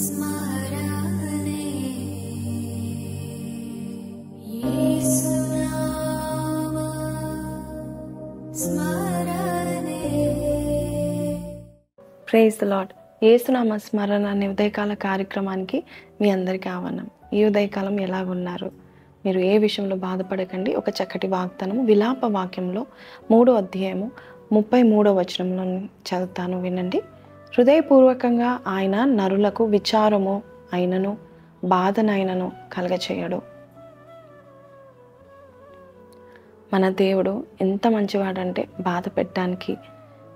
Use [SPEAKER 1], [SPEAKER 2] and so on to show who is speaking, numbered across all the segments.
[SPEAKER 1] స్మరణే యేసునామ స్మరణే.
[SPEAKER 2] Praise the lord. యేసునామ స్మరణ అనే ఉదయకాల కార్యక్రమానికి మీ అందరికీ ఆహ్వానం. ఈ ఉదయకాలం ఎలాగున్నారు? మీరు ఏ విషయంలో బాధపడకండి. ఒక చక్కటి వాగ్దానం విలాప వాక్యంలో 3వ అధ్యాయము 33వ వచనంలో చదువుతాను, వినండి. హృదయపూర్వకంగా ఆయన నరులకు విచారము అయినను బాధనైనను కలగచేయడు. మన దేవుడు ఎంత మంచివాడంటే బాధ పెట్టడానికి,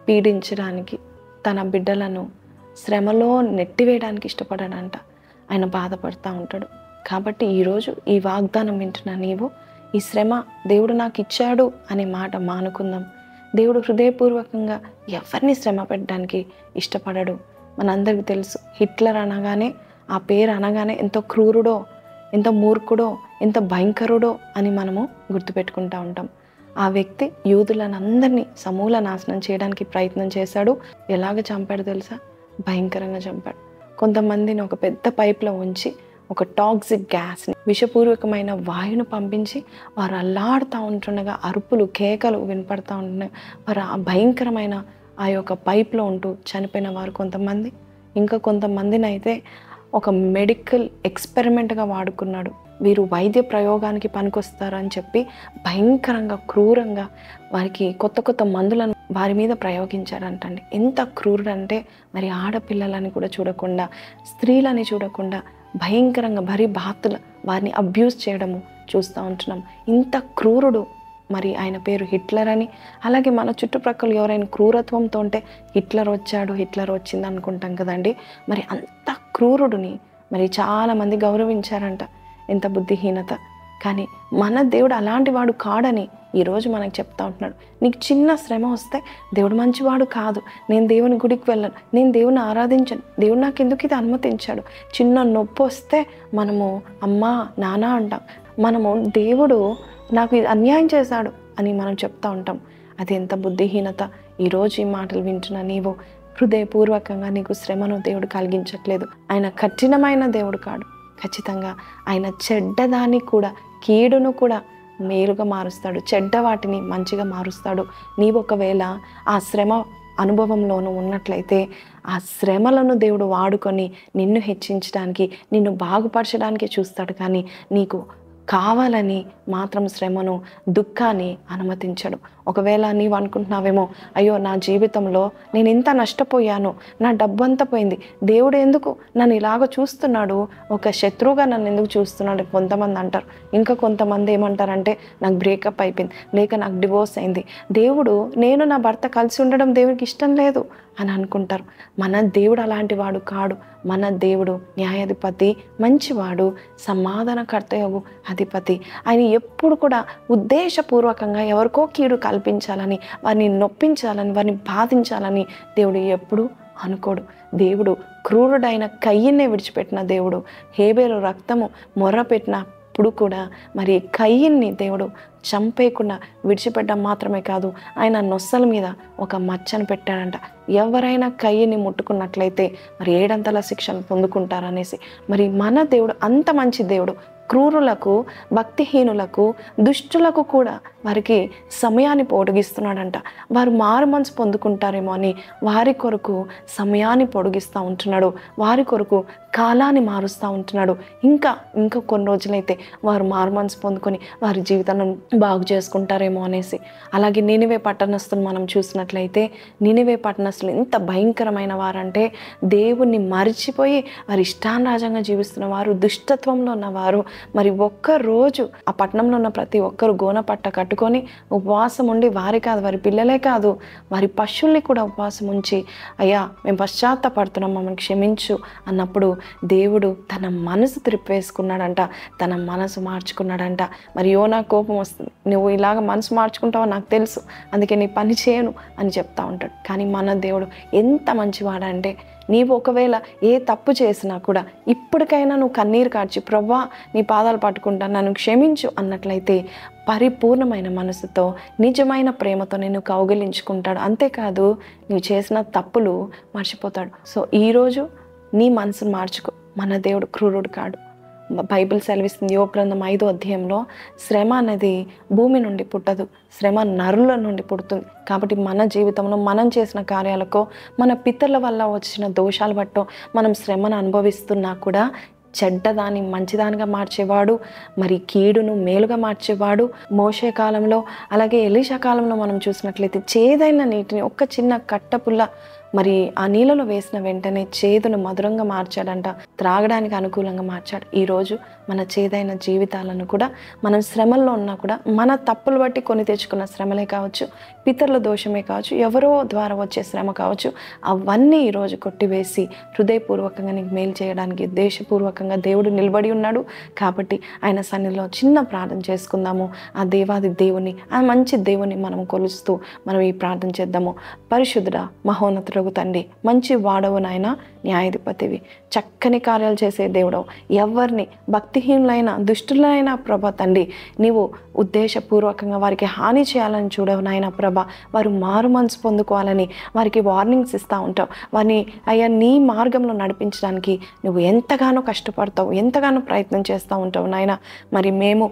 [SPEAKER 2] పీడించడానికి, తన బిడ్డలను శ్రమలో నెట్టివేయడానికి ఇష్టపడాడంట. ఆయన బాధపడుతూ ఉంటాడు. కాబట్టి ఈరోజు ఈ వాగ్దానం వింటున్న నీవు ఈ శ్రమ దేవుడు నాకు ఇచ్చాడు అనే మాట మానుకుందాం. దేవుడు హృదయపూర్వకంగా ఎవరిని శ్రమ పెట్టడానికి ఇష్టపడడు. మనందరికీ తెలుసు, హిట్లర్ అనగానే, ఆ పేరు అనగానే ఎంతో క్రూరుడో, ఎంత మూర్ఖుడో, ఎంత భయంకరుడో అని మనము గుర్తుపెట్టుకుంటూ ఉంటాం. ఆ వ్యక్తి యూదులను అందరినీ సమూల నాశనం చేయడానికి ప్రయత్నం చేశాడు. ఎలాగ చంపాడు తెలుసా? భయంకరంగా చంపాడు. కొంతమందిని ఒక పెద్ద పైప్లో ఉంచి ఒక టాక్సిక్ గ్యాస్ని, విషపూర్వకమైన వాయువును పంపించి వారు అల్లాడుతూ ఉంటుండగా అరుపులు కేకలు వినపడుతూ ఉంటుండగా వారు ఆ భయంకరమైన ఆ యొక్క పైప్లో ఉంటూ చనిపోయిన వారు కొంతమంది. ఇంకా కొంతమందిని అయితే ఒక మెడికల్ ఎక్స్పెరిమెంట్గా వాడుకున్నాడు. వీరు వైద్య ప్రయోగానికి పనికొస్తారు అని చెప్పి భయంకరంగా క్రూరంగా వారికి కొత్త కొత్త మందులను వారి మీద ప్రయోగించారంటండి. ఎంత క్రూరుడంటే మరి ఆడపిల్లలని కూడా చూడకుండా, స్త్రీలని చూడకుండా భయంకరంగా భరీ బాతుల వారిని అబ్యూస్ చేయడము చూస్తూ ఉంటున్నాం. ఇంత క్రూరుడు మరి ఆయన పేరు హిట్లర్ అని. అలాగే మన చుట్టుప్రక్కల ఎవరైనా క్రూరత్వంతో ఉంటే హిట్లర్ వచ్చాడు, హిట్లర్ వచ్చింది అనుకుంటాం కదండి. మరి అంత క్రూరుడిని మరి చాలామంది గౌరవించారంట. ఎంత బుద్ధిహీనత! కానీ మన దేవుడు అలాంటి వాడు కాడని ఈరోజు మనకు చెప్తా ఉంటున్నాడు. నీకు చిన్న శ్రమ వస్తే దేవుడు మంచివాడు కాదు, నేను దేవుని గుడికి వెళ్ళను, నేను దేవుని ఆరాధించను, దేవుడు నాకు ఎందుకు ఇది అనుమతించాడు. చిన్న నొప్పి వస్తే మనము అమ్మా నాన్న అంటాం. మనము దేవుడు నాకు ఇది అన్యాయం చేశాడు అని మనం చెప్తా ఉంటాం. అది ఎంత బుద్ధిహీనత! ఈరోజు ఈ మాటలు వింటున్న నీవు హృదయపూర్వకంగా నీకు శ్రమను దేవుడు కలిగించట్లేదు. ఆయన కఠినమైన దేవుడు కాడు. ఖచ్చితంగా ఆయన చెడ్డదాన్ని కూడా, కీడును కూడా మేలుగా మారుస్తాడు, చెడ్డ వాటిని మంచిగా మారుస్తాడు. నీవు ఒకవేళ ఆ శ్రమ అనుభవంలోనూ ఉన్నట్లయితే ఆ శ్రమలను దేవుడు వాడుకొని నిన్ను హెచ్చించడానికి, నిన్ను బాగుపరచడానికి చూస్తాడు. కానీ నీకు కావాలని మాత్రం శ్రమను, దుఃఖాన్ని అనుమతించడు. ఒకవేళ నీవు అనుకుంటున్నావేమో, అయ్యో నా జీవితంలో నేను ఇంత నష్టపోయాను, నా డబ్బు అంతా పోయింది, దేవుడు ఎందుకు నన్ను ఇలాగ చూస్తున్నాడు, ఒక శత్రువుగా నన్ను ఎందుకు చూస్తున్నాడు కొంతమంది అంటారు. ఇంకా కొంతమంది ఏమంటారంటే, నాకు బ్రేకప్ అయిపోయింది, లేక నాకు డివోర్స్ అయింది, దేవుడు నేను నా భర్త కలిసి ఉండడం దేవుడికి ఇష్టం లేదు అని అనుకుంటారు. మన దేవుడు అలాంటి వాడు కాడు. మన దేవుడు న్యాయాధిపతి, మంచివాడు, సమాధానకర్తయగు అధిపతి. ఆయన ఎప్పుడు కూడా ఉద్దేశపూర్వకంగా ఎవరికో కీడు కల్పించాలని, వారిని నొప్పించాలని, వారిని బాధించాలని దేవుడు ఎప్పుడు అనుకోడు. దేవుడు క్రూరుడైన కయ్యన్నే విడిచిపెట్టిన దేవుడు. హేబేలు రక్తము మొర్రపెట్టినప్పుడు కూడా మరి కయ్యన్ని దేవుడు చంపేయకుండా విడిచిపెట్టడం మాత్రమే కాదు, ఆయన నొస్సల మీద ఒక మచ్చను పెట్టాడంట. ఎవరైనా కయ్యని ముట్టుకున్నట్లయితే మరి 7 అంతల శిక్షను పొందుకుంటారనేసి. మరి మన దేవుడు అంత మంచి దేవుడు. క్రూరులకు, భక్తిహీనులకు, దుష్టులకు కూడా వారికి సమయాన్ని పొడిగిస్తున్నాడంట. వారు మారు మనసు పొందుకుంటారేమో అని వారి కొరకు సమయాన్ని పొడిగిస్తూ ఉంటున్నాడు. వారి కొరకు కాలాన్ని మారుస్తూ ఉంటున్నాడు. ఇంకా కొన్ని రోజులైతే వారు మారు మనసు పొందుకొని వారి జీవితాలను బాగు చేసుకుంటారేమో అనేసి. అలాగే నినివే పట్టణస్తులు మనం చూసినట్లయితే, నినివే పట్టణస్తులు ఎంత భయంకరమైన వారంటే, దేవుణ్ణి మరిచిపోయి వారి ఇష్టానురాజంగా జీవిస్తున్న వారు, దుష్టత్వంలో ఉన్నవారు. మరి ఒక్కరోజు ఆ పట్టణంలో ఉన్న ప్రతి ఒక్కరు గోన పట్ట కట్టుకొని ఉపవాసం ఉండి, వారే కాదు వారి పిల్లలే కాదు వారి పశువుల్ని కూడా ఉపవాసం ఉంచి, అయ్యా మేము పశ్చాత్తపడుతున్నాం, మమ్మల్ని క్షమించు అన్నప్పుడు దేవుడు తన మనసు త్రిప్పేసుకున్నాడంట, తన మనసు మార్చుకున్నాడంట. మరి యోనా కోపం వస్తుంది, నువ్వు ఇలాగ మనసు మార్చుకుంటావో నాకు తెలుసు, అందుకే నీ పని చేయను అని చెప్తా ఉంటాడు. కానీ మన దేవుడు ఎంత మంచివాడంటే, నీవు ఒకవేళ ఏ తప్పు చేసినా కూడా ఇప్పటికైనా నువ్వు కన్నీరు కార్చి, ప్రవ్వా నీ పాదాలు పట్టుకుంటా, నన్ను క్షమించు అన్నట్లయితే పరిపూర్ణమైన మనసుతో, నిజమైన ప్రేమతో నిన్ను కౌగిలించుకుంటాడు. అంతేకాదు, నువ్వు చేసిన తప్పులు మర్చిపోతాడు. సో ఈరోజు నీ మనసును మార్చుకో. మన దేవుడు క్రూరుడు కాడు. బైబిల్ సెలవిస్తుంది యోబు గ్రంథం 5వ అధ్యాయంలో శ్రమ అనేది భూమి నుండి పుట్టదు, శ్రమ నరుల నుండి పుడుతుంది. కాబట్టి మన జీవితంలో మనం చేసిన కార్యాలకో మన పితరుల వల్ల వచ్చిన దోషాలు బట్టో మనం శ్రమను అనుభవిస్తున్నా కూడా చెడ్డదాన్ని మంచిదానిగా మార్చేవాడు, మరి కీడును మేలుగా మార్చేవాడు. మోషే కాలంలో అలాగే ఎలీషా కాలంలో మనం చూసినట్లయితే చేదైన నీటిని ఒక్క చిన్న కట్టపుల్ల మరి ఆ నీళ్ళలో వేసిన వెంటనే చేదును మధురంగా మార్చాడంట, త్రాగడానికి అనుకూలంగా మార్చాడు. ఈరోజు మన చేదైన జీవితాలను కూడా మనం శ్రమల్లో ఉన్నా కూడా మన తప్పులు బట్టి కొని తెచ్చుకున్న శ్రమలే కావచ్చు, పితరుల దోషమే కావచ్చు, ఎవరో ద్వారా వచ్చే శ్రమ కావచ్చు, అవన్నీ ఈరోజు కొట్టివేసి హృదయపూర్వకంగా నీకు మేలు చేయడానికి ఉద్దేశపూర్వకంగా దేవుడు నిలబడి ఉన్నాడు. కాబట్టి ఆయన సన్నిధిలో చిన్న ప్రార్థన చేసుకుందాము. ఆ దేవాది దేవుని, ఆ మంచి దేవుని మనం కొలుస్తూ మనం ఈ ప్రార్థన చేద్దాము. పరిశుద్ధుడా మహోన్నతుడు తండ్రి, మంచి వాడవు నాయన, న్యాయాధిపతివి, చక్కని కార్యాలు చేసే దేవుడవు, ఎవరిని భక్తిహీనులైన దుష్టులైన ప్రభ తండ్రి నీవు ఉద్దేశపూర్వకంగా వారికి హాని చేయాలని చూడవు నాయన ప్రభ. వారు మారు మనసు పొందుకోవాలని వారికి వార్నింగ్స్ ఇస్తూ ఉంటావు. వారిని అయ్యా నీ మార్గంలో నడిపించడానికి నువ్వు ఎంతగానో కష్టపడతావు, ఎంతగానో ప్రయత్నం చేస్తూ ఉంటావు నాయన. మరి మేము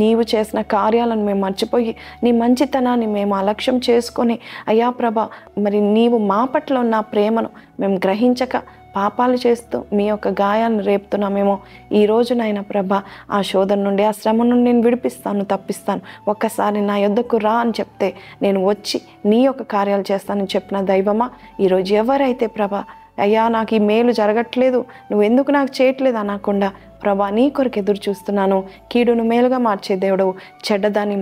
[SPEAKER 2] నీవు చేసిన కార్యాలను మేము మర్చిపోయి నీ మంచితనాన్ని మేము అలక్ష్యం చేసుకొని అయ్యా ప్రభ మరి నీవు మా పట్ల ఉన్న ప్రేమను మేము గ్రహించక పాపాలు చేస్తూ మీ యొక్క గాయాలను రేపుతున్నామేమో. ఈ రోజునైనా ప్రభ ఆ శోధన నుండి, ఆ శ్రమ నుండి నేను విడిపిస్తాను, తప్పిస్తాను. ఒక్కసారి నా యొద్దకు రా అని చెప్తే నేను వచ్చి నీ యొక్క కార్యాలు చేస్తానని చెప్పిన దైవమా, ఈరోజు ఎవరైతే ప్రభ అయ్యా నాకు ఈ మేలు జరగట్లేదు, నువ్వు ఎందుకు నాకు చేయట్లేదు అనకుండా ప్రభా నీ కొరకు ఎదురు చూస్తున్నాను. కీడును మేలుగా మార్చే దేవుడవు, చెడ్డదాన్ని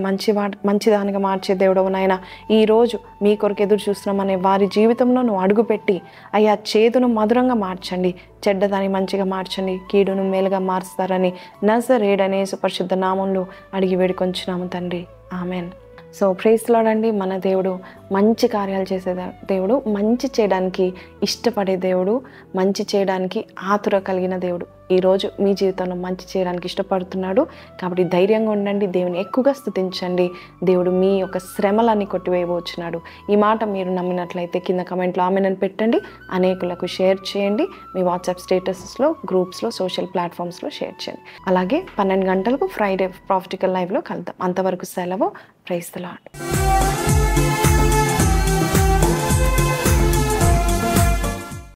[SPEAKER 2] మంచిదానిగా మార్చే దేవుడవు నాయన. ఈరోజు మీ కొరకు ఎదురు చూస్తున్నామనే వారి జీవితంలో నువ్వు అడుగుపెట్టి అయ్యా చేదును మధురంగా మార్చండి, చెడ్డదాన్ని మంచిగా మార్చండి, కీడును మేలుగా మారుస్తారని నజరేయుడనే పరిశుద్ధ నామంలో అడిగి వేడుకొంచున్నాము తండ్రి. ఆమెన్. సో ప్రైజ్ లార్డ్ అండి. మన దేవుడు మంచి కార్యాలు చేసే దేవుడు, మంచి చేయడానికి ఇష్టపడే దేవుడు, మంచి చేయడానికి ఆతుర కలిగిన దేవుడు. ఈరోజు మీ జీవితంలో మంచి చేయడానికి ఇష్టపడుతున్నాడు. కాబట్టి ధైర్యంగా ఉండండి, దేవుని ఎక్కువగా స్తుతించండి. దేవుడు మీ యొక్క శ్రమలన్నీ కొట్టివేయబోచున్నాడు. ఈ మాట మీరు నమ్మినట్లయితే కింద కమెంట్లో ఆమెనని పెట్టండి, అనేకులకు షేర్ చేయండి. మీ వాట్సాప్ స్టేటసెస్లో, గ్రూప్స్లో, సోషల్ ప్లాట్ఫామ్స్లో షేర్ చేయండి. అలాగే 12 గంటలకు ఫ్రైడే ప్రాఫిటికల్ లైవ్లో కలుద్దాం. అంతవరకు సెలవు. Praise the lord.